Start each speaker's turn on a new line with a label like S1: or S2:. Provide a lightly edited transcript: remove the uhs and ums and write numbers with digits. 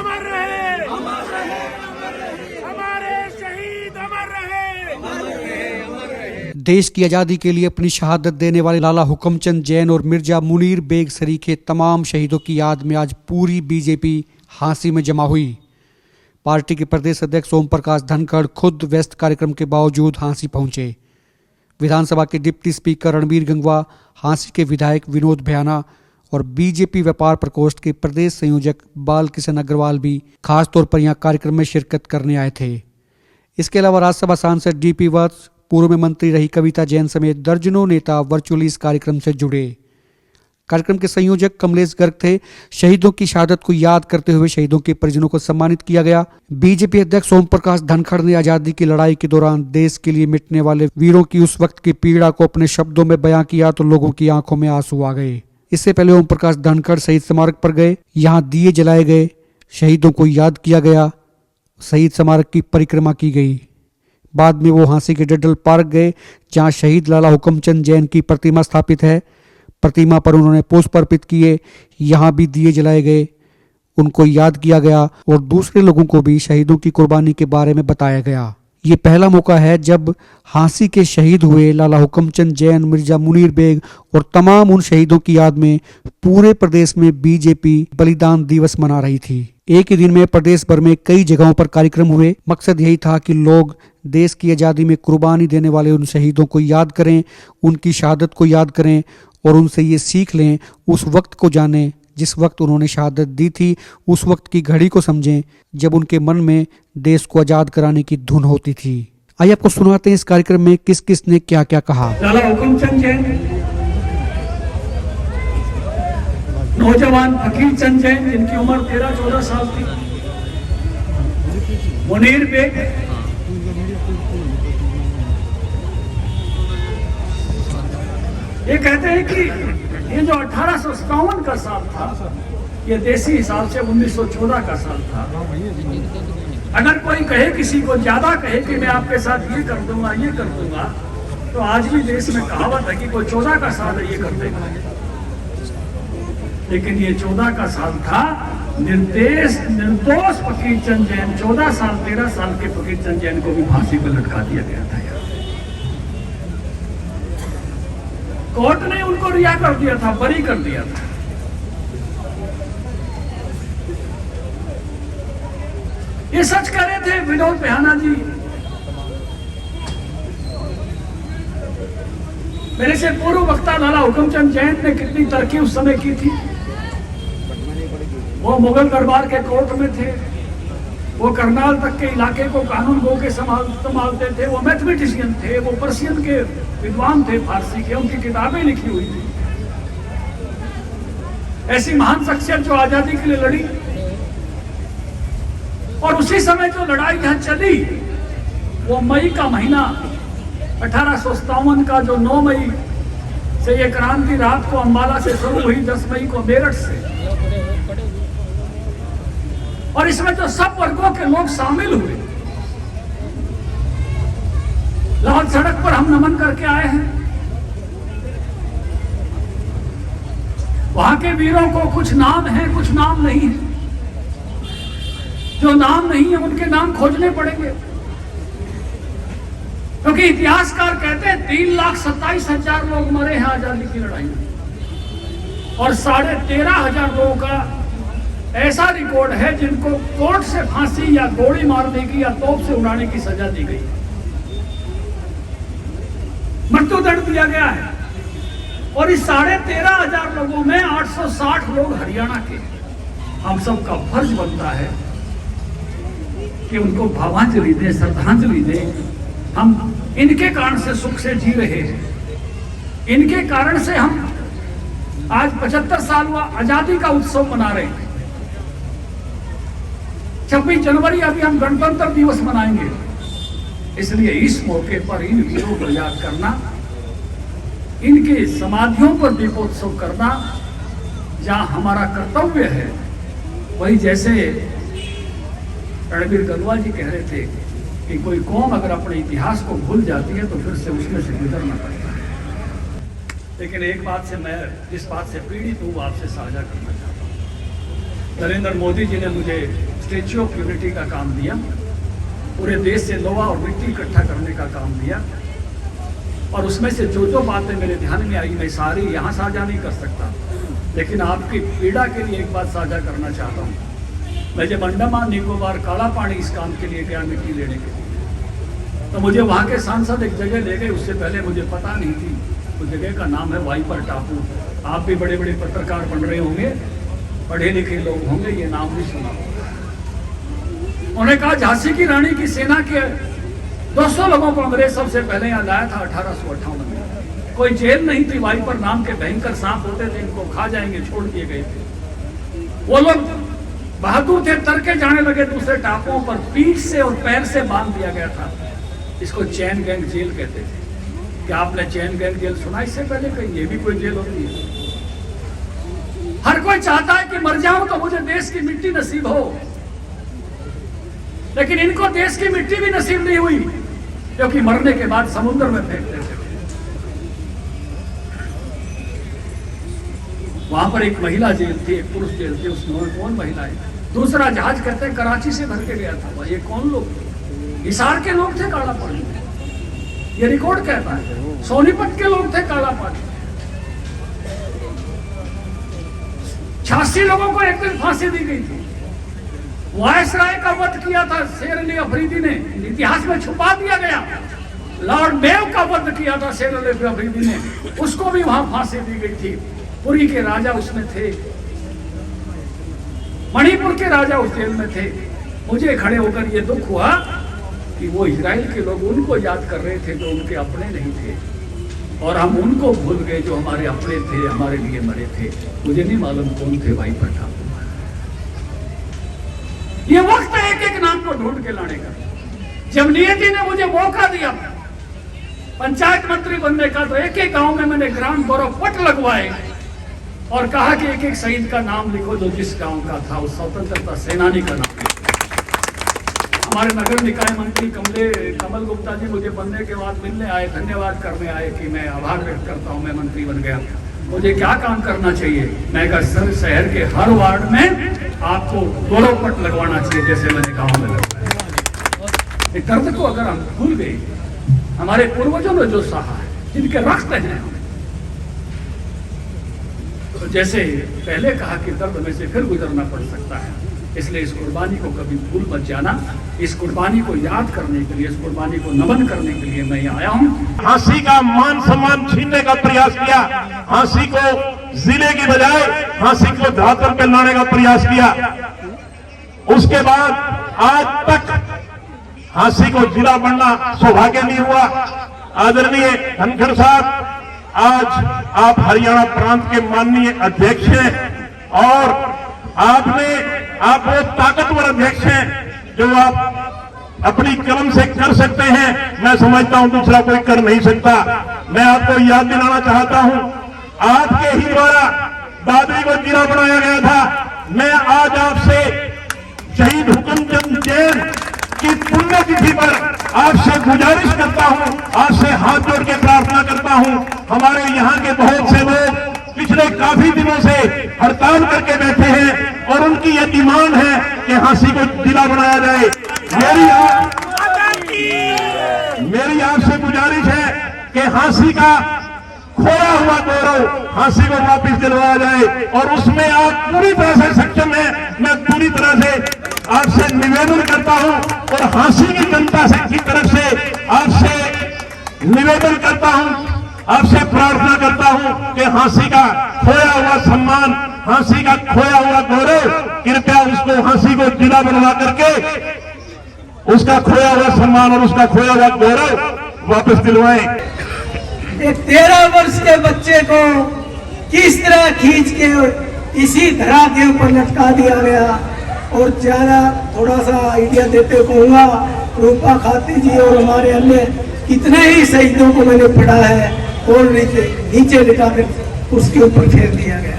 S1: अमर रहे, हमारे शहीद अमर रहे।
S2: देश की आज़ादी के लिए अपनी शहादत देने वाले लाला हुकमचंद जैन और मिर्जा मुनीर बेग सरीखे तमाम शहीदों की याद में आज पूरी बीजेपी हांसी में जमा हुई। पार्टी के प्रदेश अध्यक्ष ओम प्रकाश धनखड़ खुद व्यस्त कार्यक्रम के बावजूद हांसी पहुंचे। विधानसभा के डिप्टी स्पीकर रणबीर गंगवा, हांसी के विधायक विनोद भयाना और बीजेपी व्यापार प्रकोष्ठ के प्रदेश संयोजक बाल किशन अग्रवाल भी खासतौर पर यहां कार्यक्रम में शिरकत करने आए थे। इसके अलावा राज्यसभा सांसद डीपी वत्स, पूर्व में मंत्री रही कविता जैन समेत दर्जनों नेता वर्चुअली इस कार्यक्रम से जुड़े। कार्यक्रम के संयोजक कमलेश गर्ग थे। शहीदों की शहादत को याद करते हुए शहीदों के परिजनों को सम्मानित किया गया। बीजेपी अध्यक्ष ओम प्रकाश धनखड़ ने आजादी की लड़ाई के दौरान देश के लिए मिटने वाले वीरों की उस वक्त की पीड़ा को अपने शब्दों में बयां किया तो लोगों की आंखों में आंसू आ गए। इससे पहले ओम प्रकाश धनखड़ शहीद स्मारक पर गए, यहाँ दिए जलाए गए, शहीदों को याद किया गया, शहीद स्मारक की परिक्रमा की गई। बाद में वो हांसी के डडल पार्क गए, जहाँ शहीद लाला हुकमचंद जैन की प्रतिमा स्थापित है। प्रतिमा पर उन्होंने पुष्प अर्पित किए, यहाँ भी दिए जलाए गए, उनको याद किया गया और दूसरे लोगों को भी शहीदों की कुर्बानी के बारे में बताया गया। ये पहला मौका है जब हांसी के शहीद हुए लाला हुकमचंद जैन, मिर्जा मुनीर बेग और तमाम उन शहीदों की याद में पूरे प्रदेश में बीजेपी बलिदान दिवस मना रही थी। एक ही दिन में प्रदेश भर में कई जगहों पर कार्यक्रम हुए। मकसद यही था कि लोग देश की आज़ादी में कुर्बानी देने वाले उन शहीदों को याद करें, उनकी शहादत को याद करें और उनसे ये सीख लें, उस वक्त को जानें जिस वक्त उन्होंने शहादत दी थी, उस वक्त की घड़ी को समझें जब उनके मन में देश को आजाद कराने की धुन होती थी। आइए आपको सुनाते हैं इस कार्यक्रम में किस किस ने क्या क्या कहा।
S1: लाला हुकमचंद जैन, नौजवान फकीर चंद जैन जिनकी उम्र 13-14 साल थी, मुनीर बेग, ये कहते हैं कि ये जो 1857 का साल था, ये देसी हिसाब से 1914 का साल था। अगर कोई कहे, किसी को ज्यादा कहे कि मैं आपके साथ ये कर दूंगा, ये कर दूंगा, तो आज भी देश में कहावत है कि कोई 14 का साल है ये कर देगा। लेकिन ये 14 का साल था। निर्दोष फकीर चंद जैन, 14 साल 13 साल के फकीर चंद जैन को भी फांसी पर लटका दिया गया था। कोर्ट ने उनको रिहा कर दिया था, बरी कर दिया था। ये सच कह रहे थे विनोद भयाना जी। मेरे से पूर्व वक्ता लाला हुकमचंद जैन ने कितनी तरक्की उस समय की थी। वो मुगल दरबार के कोर्ट में थे, वो करनाल तक के इलाके को कानून गो के संभालते थे, वो मैथमेटिशियन थे, वो पर्शियन के विद्वान थे, फारसी के, उनकी किताबें लिखी हुई थी। ऐसी महान शख्सियत जो आजादी के लिए लड़ी और उसी समय जो लड़ाई यहां चली, वो मई का महीना 1857 का जो 9 मई से ये क्रांति रात को अंबाला से शुरू हुई, 10 मई को मेरठ से, और इसमें जो सब वर्गों के लोग शामिल हुए। लाल सड़क पर हम नमन करके आए हैं। वहां के वीरों को कुछ नाम है, कुछ नाम नहीं है। जो नाम नहीं है उनके नाम खोजने पड़ेंगे, क्योंकि इतिहासकार कहते हैं 3,27,000 लोग मरे हैं आजादी की लड़ाई में और 13,500 लोगों का ऐसा रिकॉर्ड है जिनको कोर्ट से फांसी या गोली मारने की या तोप से उड़ाने की सजा दी गई, मृत्युदंड दिया गया है। और इस 13,500 लोगों में 860 लोग हरियाणा के। हम सब का फर्ज बनता है कि उनको भावांजलि दें, श्रद्धांजलि दें। हम इनके कारण से सुख से जी रहे हैं, इनके कारण से हम आज 75 साल हुआ आजादी का उत्सव मना रहे हैं। 26 जनवरी अभी हम गणतंत्र दिवस मनाएंगे। इसलिए इस मौके पर इन वीरों को याद करना, इनके समाधियों पर दीपोत्सव करना, जहां हमारा कर्तव्य है, वही जैसे रणबीर गंगवा जी कह रहे थे कि कोई कौम अगर अपने इतिहास को भूल जाती है तो फिर से उसमें से गुजरना पड़ता है। लेकिन एक बात से मैं जिस बात से पीड़ित हूँ आपसे साझा करना चाहता हूँ। नरेंद्र मोदी जी ने मुझे स्टैच्यू ऑफ यूनिटी का काम दिया, पूरे देश से लोहा और मिट्टी इकट्ठा करने का काम दिया, और उसमें से जो जो बातें मेरे ध्यान में आई मैं सारी यहाँ साझा नहीं कर सकता, लेकिन आपकी पीड़ा के लिए एक बात साझा करना चाहता हूँ। मैं जब अंडमान निकोबार काला पानी इस काम के लिए गया मिट्टी लेने के लिए, तो मुझे वहाँ के सांसद एक जगह ले गए, उससे पहले मुझे पता नहीं थी। उस जगह का नाम है वाइपर टापू। आप भी बड़े बड़े पत्रकार बन रहे होंगे, पढ़े लिखे लोग होंगे, ये नाम भी सुना होगा। उन्होंने कहा झांसी की रानी की सेना के 200 लोगों को अंग्रेज सबसे पहले यहाँ लाया था 1858 में। कोई जेल नहीं थी, वाइपर नाम के भयंकर सांप होते थे, इनको खा जाएंगे छोड़ दिए गए थे। वो लोग बहादुर थे, तरके जाने लगे दूसरे टापुओं पर, पीठ से और पैर से बांध दिया गया था। इसको चैन गैंग जेल कहते थे। क्या आपने चैन गैंग जेल सुना इससे पहले कहीं? ये भी कोई जेल होती है? हर कोई चाहता है कि मर जाऊं तो मुझे देश की मिट्टी नसीब हो, लेकिन इनको देश की मिट्टी भी नसीब नहीं हुई, क्योंकि मरने के बाद समुद्र में फेंक देते थे। वहां पर एक महिला जेल थी, एक पुरुष जेल थी। उसमें कौन महिलाएं? दूसरा जहाज कहते हैं कराची से भर के गया था। ये कौन लोग थे? हिसार के लोग थे काला पानी में, ये रिकॉर्ड कहता है। सोनीपत के लोग थे काला पानी। 86 लोगों को एक दिन फांसी दी गई थी। वायसराय का वध किया था शेर अली अफरीदी ने, इतिहास में छुपा दिया गया। लॉर्ड मेव का वध किया था शेर अली अफरीदी ने, उसको भी वहां फांसी दी गई थी। पुरी के राजा उसमें थे, मणिपुर के राजा उस जेल में थे। मुझे खड़े होकर ये दुख हुआ कि वो इजराइल के लोग उनको याद कर रहे थे जो उनके अपने नहीं थे, और हम उनको भूल गए जो हमारे अपने थे, हमारे लिए मरे थे। मुझे नहीं मालूम कौन थे भाई पठान। ये वक्त है एक एक नाम को ढूंढ के लाने का। जब नियति ने मुझे मौका दिया पंचायत मंत्री बनने का, तो एक एक गांव में मैंने ग्राम गौरव पट लगवाए और कहा कि एक एक शहीद का नाम लिखो जो जिस गांव का था, उस स्वतंत्रता सेनानी का नाम लिखो। हमारे नगर निकाय मंत्री कमल गुप्ता जी मुझे बनने के बाद मिलने आए, धन्यवाद करने आए कि मैं आभार व्यक्त करता हूं, मैं मंत्री बन गया, मुझे क्या काम करना चाहिए। मैं कहा सर, शहर के हर वार्ड में आपको गौरव पट लगवाना चाहिए, जैसे मैंने गाँव में लगवाया। इस दर्द को अगर हम भूल गए, हमारे पूर्वजों ने जो सहा है, जिनके रक्त हैं, तो जैसे पहले कहा कि दर्द में से फिर गुजरना पड़ सकता है। इसलिए इस कुर्बानी को कभी भूल मत जाना। इस कुर्बानी को याद करने के लिए, इस कुर्बानी को नमन करने के लिए मैं यहाँ आया हूँ।
S3: झांसी का मान सम्मान छीनने का प्रयास किया, झांसी को जिले की बजाय झांसी को धरातल पर लाने का प्रयास किया। उसके बाद आज तक झांसी को जिला बनना सौभाग्य नहीं हुआ। आदरणीय धनखड़ साहब, आज आप हरियाणा प्रांत के माननीय अध्यक्ष हैं, और आप वो ताकतवर अध्यक्ष हैं जो आप अपनी कलम से कर सकते हैं। मैं समझता हूं दूसरा कोई कर नहीं सकता। मैं आपको याद दिलाना चाहता हूं, आपके ही द्वारा दादरी को जिला बनाया गया था। मैं आज आपसे शहीद हुकुमचंद जैन की पुण्यतिथि पर आपसे गुजारिश करता हूं, आपसे हाथ जोड़ के प्रार्थना करता हूं। हमारे यहाँ के बहुत से लोग पिछले काफी दिनों से हड़ताल करके बैठे हैं, और उनकी यह डिमांड है कि झांसी को जिला बनाया जाए। मेरी आपसे गुजारिश है कि झांसी का खोया हुआ गौरव झांसी को वापस दिलवाया जाए, और उसमें आप पूरी तरह से सक्षम हैं। मैं पूरी तरह से आपसे निवेदन करता हूं, और झांसी की जनता की तरफ से आपसे निवेदन करता हूं, आपसे प्रार्थना करता हूं कि झांसी का खोया हुआ सम्मान, झांसी का खोया हुआ गौरव, कृपया उसको झांसी को जिला बनवा करके उसका खोया हुआ सम्मान और उसका खोया हुआ गौरव वापस दिलवाएं।
S4: एक 13 वर्ष के बच्चे को किस तरह खींच के इसी धरा के ऊपर लटका दिया गया। और ज्यादा थोड़ा सा आइडिया देते कहूँगा, रूपा खाती जी और हमारे अन्य कितने ही शहीदों को मैंने पढ़ा है, और नीचे लिटा कर उसके ऊपर फेर दिया गया।